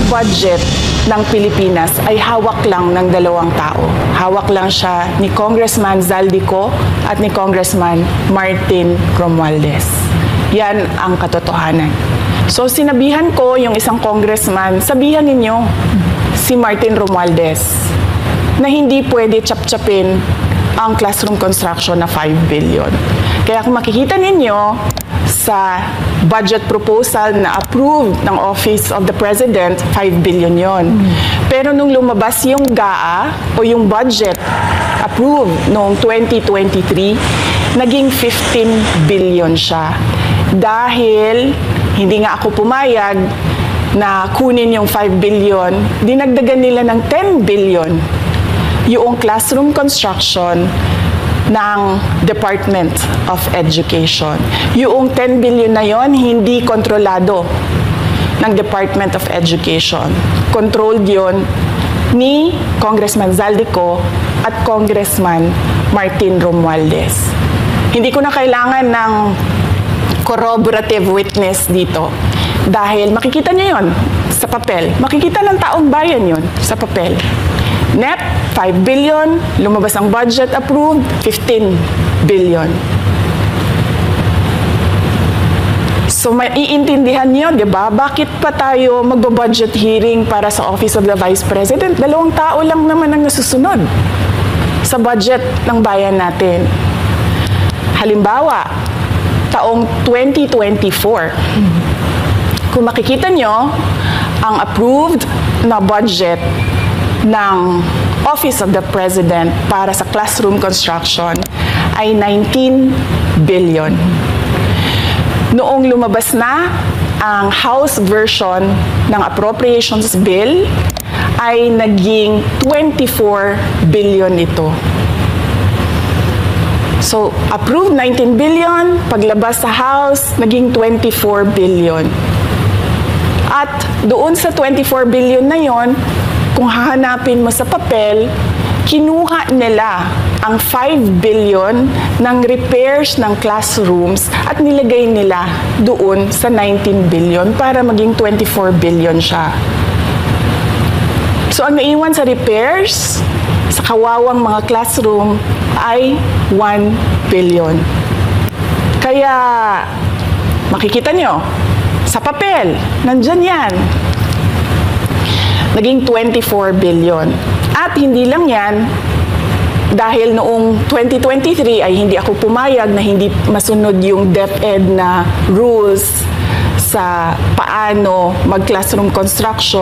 budget ng Pilipinas ay hawak lang ng dalawang tao. Hawak lang siya ni Congressman Zaldico at ni Congressman Martin Romualdez. Yan ang katotohanan. So sinabihan ko yung isang congressman, sabihan ninyo si Martin Romualdez na hindi pwede chap-chapin ang classroom construction na 5 billion. Kaya kung makikita ninyo sa budget proposal na approved ng Office of the President, 5 billion yon. Pero nung lumabas yung GAA o yung budget approved noong 2023, naging 15 billion siya. Dahil hindi nga ako pumayag na kunin yung 5 billion, dinagdagan nila ng 10 billion yung classroom construction ng Department of Education. Yung 10 billion na yon hindi kontrolado ng Department of Education. Controlled yon ni Congressman Zaldico at Congressman Martin Romualdez. Hindi ko na kailangan ng corroborative witness dito dahil makikita niyo yon sa papel. Makikita ng taong bayan yon sa papel. NEP, 5 billion. Lumabas ang budget approved, 15 billion. So maiintindihan niyo, di ba? Bakit pa tayo magbo-budget hearing para sa Office of the Vice President? 2 tao lang naman ang nasusunod sa budget ng bayan natin. Halimbawa, taong 2024. Kung makikita niyo, ang approved na budget ng Office of the President para sa classroom construction ay 19 billion. Noong lumabas na ang House version ng Appropriations Bill ay naging 24 billion ito. So, approved 19 billion, paglabas sa House, naging 24 billion. At doon sa 24 billion na yon, kung hahanapin mo sa papel, kinuha nila ang 5 billion ng repairs ng classrooms at nilagay nila doon sa 19 billion para maging 24 billion siya. So ang naiwan sa repairs, sa kawawang mga classroom ay 1 billion. Kaya makikita nyo, sa papel, nandyan yan. Naging 24 billion. At hindi lang yan, dahil noong 2023 ay hindi ako pumayag na hindi masunod yung DepEd na rules sa paano mag-classroom construction.